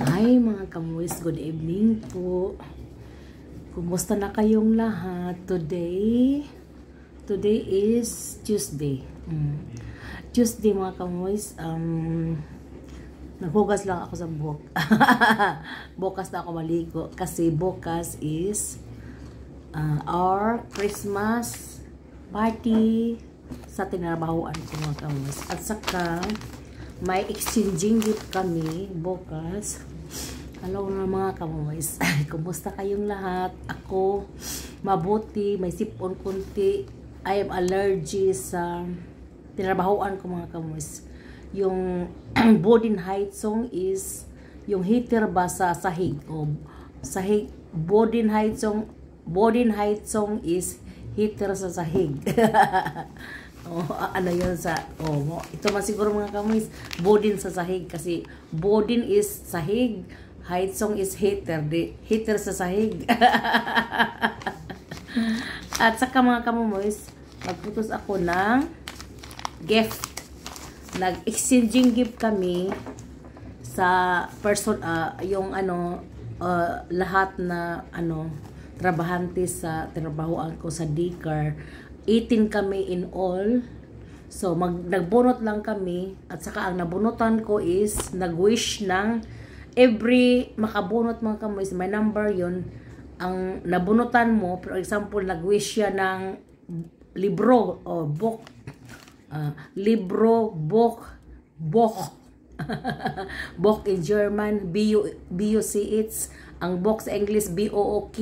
Hi mga kamuis, good evening po. Kumusta na kayong lahat? Today is Tuesday. Tuesday mga kamuis, naghugas lang ako sa buhok. Bukas na ako maligo kasi bukas is our Christmas party sa tinrabahoan ko mga kamuis. At saka may exchanging gift kami bukas. Hello na mga kamuis. Kumusta kayong lahat? Ako mabuti, may sipon kunti. I am allergic sa tinrabahoan ko mga kamuis. Yung Bodin height song is yung heater ba sa sahig o sahig. Bodin height song is heater sa sahig. Ano yun sa ito man siguro mga kamuis, bodin sa sahig kasi bodin is sahig, height song is heater, heater sa sahig. At saka mga kamuis, magputos ako ng gift. Nag-exchanging gift kami sa person, yung lahat na trabahante sa trabahoan ko sa Dcar. 18 kami in all. So nagbunot lang kami at saka ang nabunutan ko is nag-wish ng every makabunot mga kamuis, may number yun. Ang nabunutan mo, for example, nag-wish siya ng libro o book. Libro, book book in German, BUC it's ang book sa English BOOK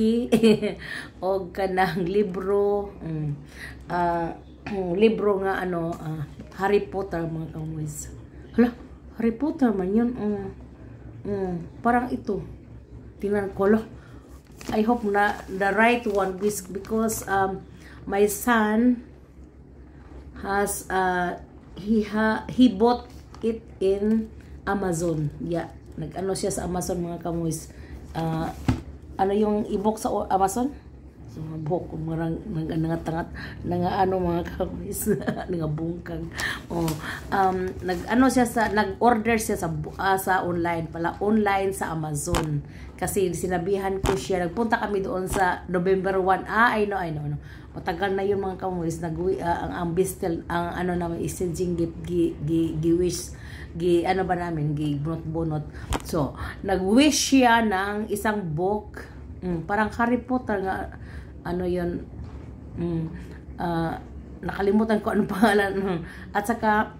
o kanang libro libro nga Harry Potter mga kamuis. Hala, Harry Potter man yun. Parang ito tingnan ko lo. I hope na the right one because my son has he bought it in Amazon. Yeah, nag-ano siya sa Amazon mga kamuis. Ano yung e-book sa Amazon? So, mga book, nangatangat, mga kamuis, nangabungkag. Nag-order siya sa online pala, online sa Amazon. Kasi sinabihan ko siya, nagpunta kami doon sa November 1. I know. Matagal na yun mga kamuis, ang bistel, ang namin, exchanging gift, gi-wish, bunot-bunot. So, nag-wish siya ng isang book, parang Harry Potter nga, yun, nakalimutan ko anong pangalan. At saka,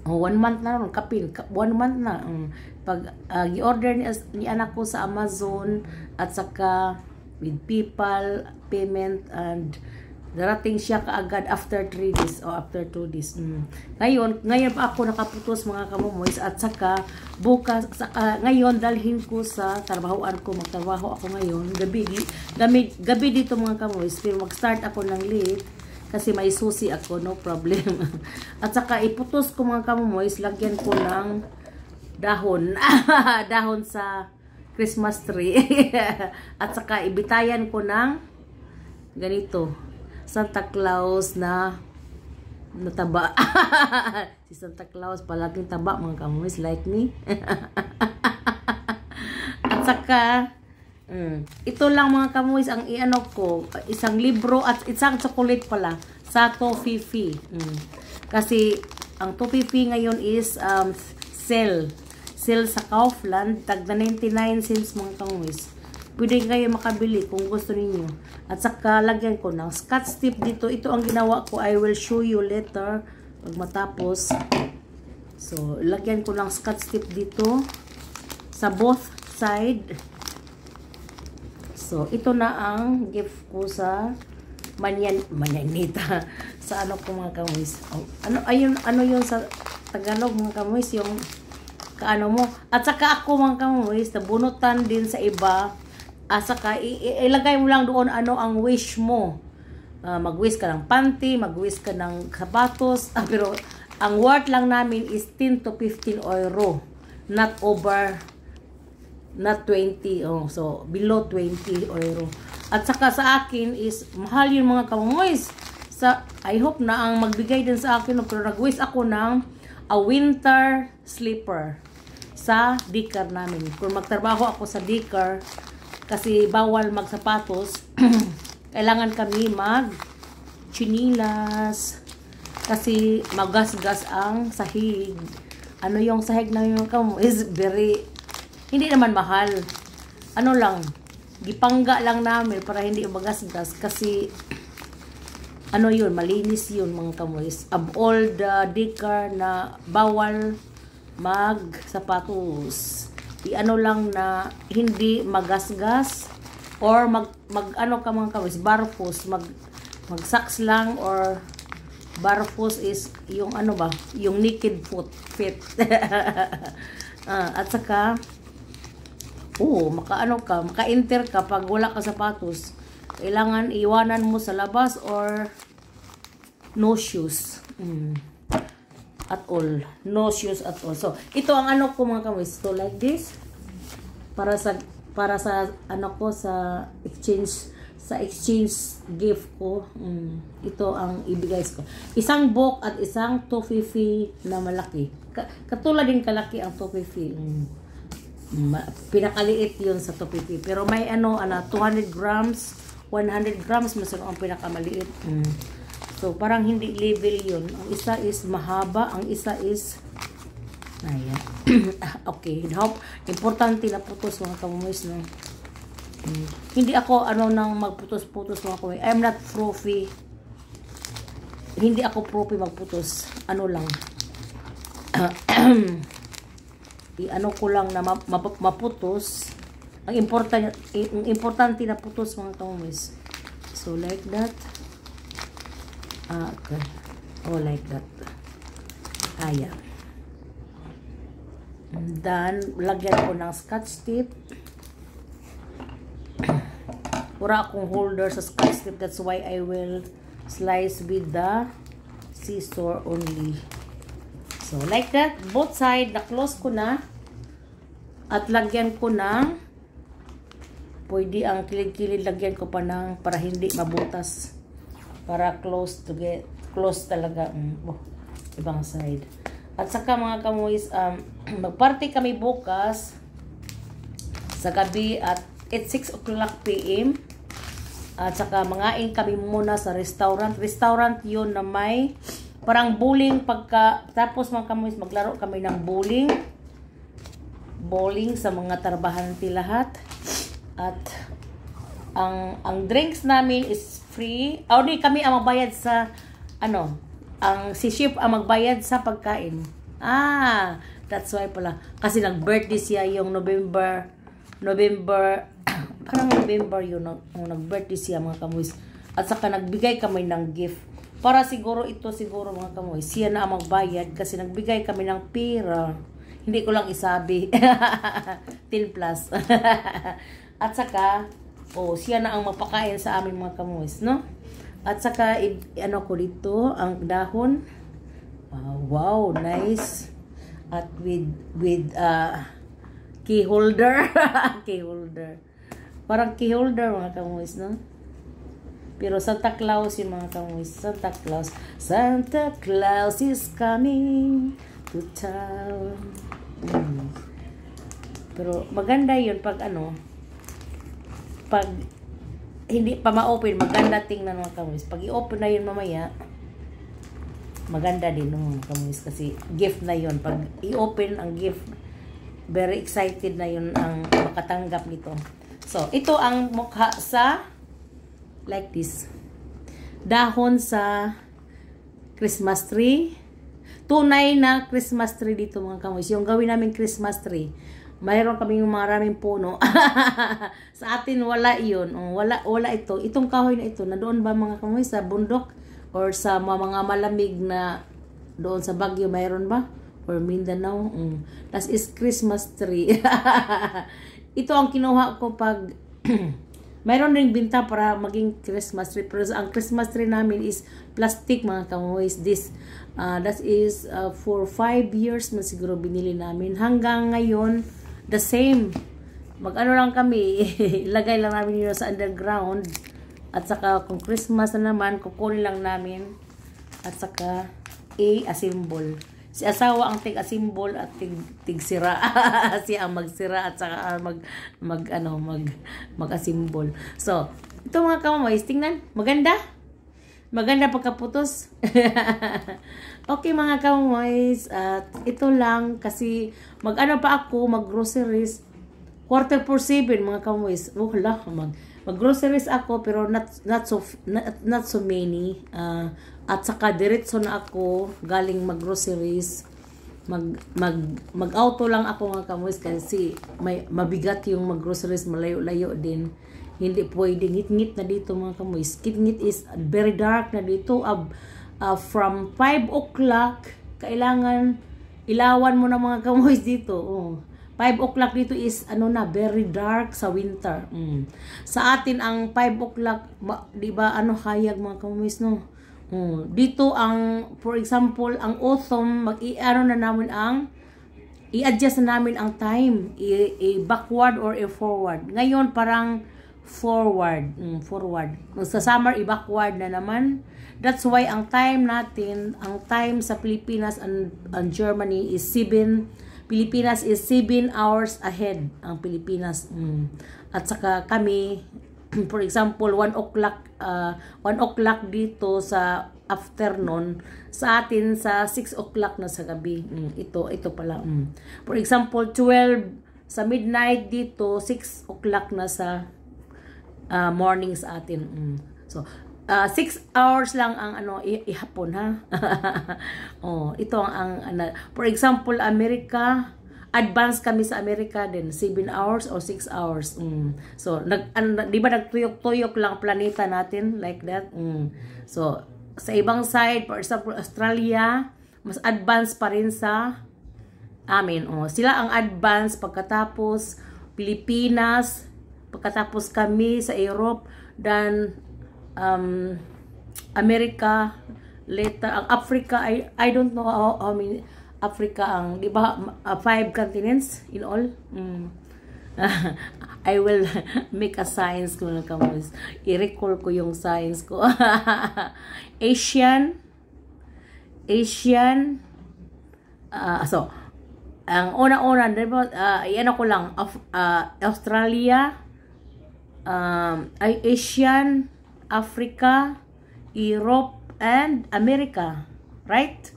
1 month na rin, 1 month na. Pag i-order ni anak ko sa Amazon, at saka, with PayPal, payment, and darating siya kaagad after 3 days o after 2 days. Ngayon pa ako nakaputos mga kamumoys at saka bukas, ngayon dalhin ko sa trabahoan ko. Magtrabaho ako ngayon, gabi dito mga kamumoys, pero mag-start ako ng late kasi may susi ako, no problem. At saka iputos ko mga kamumoys, lagyan ko ng dahon, dahon sa Christmas tree. At saka ibitayan ko ng ganito, Santa Claus na taba. Si Santa Claus palaging taba mga kamuis, like me. At saka ito lang mga kamuis ang ko, isang libro at isang chocolate pala sa Tofifi. Kasi ang Tofifi ngayon is sale sa Kaufland, tagda 99 cents mga kamuis. Pwede kayo makabili kung gusto ninyo. At saka lagyan ko ng scotch tape dito. Ito ang ginawa ko. I will show you later pag matapos. So, lagyan ko ng scotch tape dito sa both side. So, ito na ang gift ko sa manyanita. Sa ko mga kamuis. Ano yun sa Tagalog mga kamuis? Yung mo. At saka ako mga kamuis, nabunutan din sa iba. Saka ilagay mo lang doon ang wish mo. Mag-wish ka ng panty, mag-wish ka ng sapatos. Pero ang worth lang namin is 10 to 15 euro. Not 20. So, below 20 euro. At saka sa akin is, mahal yun mga kamuis. I hope na ang magbigay din sa akin. Pero nag-wish ako ng a winter slipper. sa daycare namin. Kung magtrabaho ako sa daycare, kasi bawal magsapatos, kailangan kami chinilas kasi magasgas ang sahig. Ano yung sahig namin is very, hindi naman mahal. Ano lang, gipangga lang namin para hindi magasgas kasi ano yun, malinis yun mga kamoys. Of all the daycare na bawal magsapatos, i-ano lang na hindi magasgas or mag ano ka mga kamoys, barfus, mag socks lang, or barfus is yung ano ba, yung naked feet. At saka maka-enter ka pag wala ka sapatos. Kailangan iwanan mo sa labas or no shoes. At all. No shoes at all. So, ito ang ano ko mga kamoys. So, like this. Para sa ano ko sa exchange gift ko. Ito ang ibigay ko. Isang book at isang tofifi na malaki. Katulad din kalaki ang tofifi. Pinakaliit yun sa tofifi. Pero may 200 grams, 100 grams mas ang pinakamaliit. So parang hindi level yun. Ang isa is mahaba, ang isa is ayan. Okay, importante na putos mga kamoys, no. Hindi ako nang magputos-putos mga kamoys. I'm not profi. Hindi ako profi magputos. Ano lang. Ano ko lang na maputos. Ang importante na putos mga kamoys. So like that. Okay. Oh, like that. Ayan. Then, lagyan ko ng scotch tape. Wala akong holder sa scotch tape. That's why I will slice with the scissor only. So, like that. Both side, na-close ko na. At lagyan ko ng pwede ang kilid-kilid, lagyan ko pa ng para hindi mabutas. Para close talaga. Ibang side. At saka mga kamoys, magparty kami bukas sa gabi at 6 o'clock PM. At saka mangain kami muna sa restaurant. Restaurant yun na may parang bowling tapos mga kamoys, maglaro kami ng bowling. Bowling sa mga trabahante lahat. At ang drinks namin is free. Di kami ang magbayad sa si chef ang magbayad sa pagkain. That's why pala. Kasi nag-birthday siya yung November parang November yun nag-birthday siya mga kamoys. At saka nagbigay kami ng gift. Para siguro mga kamoys, siya na ang magbayad kasi nagbigay kami ng pera. Hindi ko lang isabi. 10 plus. At saka siya na ang mapakain sa amin mga kamoys, no? At saka, ko dito, ang dahon. Wow, nice. At with key holder. Key holder. Parang key holder, mga kamoys, no? Pero Santa Claus yung mga kamoys. Santa Claus. Santa Claus is coming to town. Pero maganda yun pag pag hindi pa ma-open, maganda tingnan mga kamoys. Pag i-open na yun mamaya, maganda din mga kamoys kasi gift na yun. Pag i-open ang gift, very excited na yun ang makatanggap nito. So, ito ang mukha sa like this. Dahon sa Christmas tree. Tunay na Christmas tree dito mga kamoys. Yung gawin namin Christmas tree. Mayroon kaming maraming puno. Sa atin wala yun. Wala ito. Itong kahoy na ito, na doon ba mga kamoy sa bundok or sa mga malamig na doon sa Baguio, mayroon ba? Or Mindanao? That is Christmas tree. Ito ang kinuha ko pag mayroon ring binta para maging Christmas tree. Pero ang Christmas tree namin is plastic mga kamoy. That is for 5 years na siguro binili namin. Hanggang ngayon, the same. Lang kami, ilagay lang namin yun sa underground. At saka kung Christmas na naman, kukunin lang namin. At saka i-assemble. Si asawa ang tig-asimbol at tig-sira. Siya ang magsira at saka mag-asimbol. So, ito mga kamoys, tingnan. Maganda. Maganda pagkaputos. Okay mga kamoys, at ito lang kasi mag-ano pa ako, mag-groceries. 6:45 mga kamoys. Wala, mag-groceries ako pero not so many. At saka diretso na ako galing mag-groceries. Mag-auto lang ako mga kamoys kasi mabigat yung mag-groceries, malayo-layo din. Hindi pwede ngit-ngit na dito mga kamoys. Ngit-ngit is very dark na dito. From 5 o'clock, kailangan ilawan mo na mga kamoys dito. 5 o'clock dito is very dark sa winter. Sa atin ang 5 o'clock, di ba hayag mga kamoys no? Dito for example, ang autumn, i-adjust na namin ang time, i-backward or i-forward. Ngayon parang forward. Sa summer, i-backward na naman. That's why ang time natin, ang time sa Pilipinas and Germany is 7 hours ahead ang Pilipinas. At saka kami, for example, 1 o'clock dito sa afternoon, sa atin sa 6 o'clock na sa gabi. Ito pala. For example, 12 sa midnight dito, 6 o'clock na sa morning sa atin. So 6 hours lang ang ihapon ha. Ito ang for example, America, advance kami sa Amerika din, 7 hours or 6 hours. So di ba nagtuyok-tuyok lang planeta natin like that. So sa ibang side, for example, Australia, mas advance pa rin sa amin. Sila ang advance, pagkatapos Pilipinas, pagkatapos kami sa Europe, then America, later ang Africa. I don't know how many Africa ang, di ba, 5 continents in all. I will make a science ko na kamoys. I-recall ko yung science ko. Asian. So, ang una-una, di ba, ko lang, Australia, Asian, Africa, Europe, and America. Right?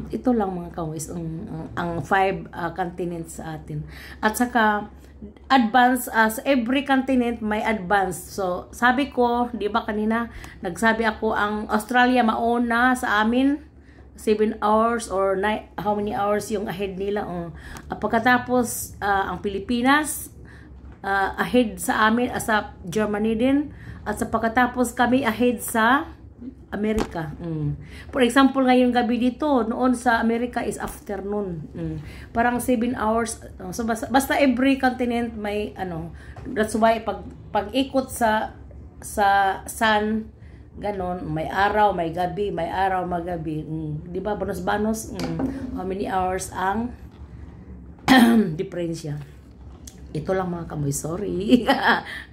Ito lang mga kamoys, ang 5 continents sa atin. At saka advance, sa every continent may advance. So sabi ko, di ba kanina nagsabi ako, ang Australia mauna sa amin 7 hours or 9, how many hours yung ahead nila. Pagkatapos ang Pilipinas ahead sa amin, sa Germany din, at sa pagkatapos kami ahead sa Amerika. For example, ngayong gabi dito, noon sa Amerika is afternoon. Parang 7 hours. So basta every continent may that's why pag ikot sa sun, ganon, may araw, may gabi, may araw, may gabi. Di ba, banos-banos? How many hours ang diferensya? Ito lang mga kamoy, sorry.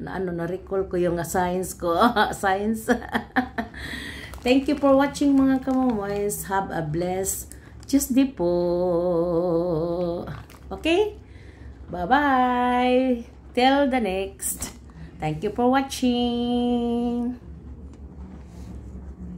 Na-recall ko yung science ko. Science. Thank you for watching mga kamoys. Have a blessed Tuesday po. Okay? Bye-bye. Till the next. Thank you for watching.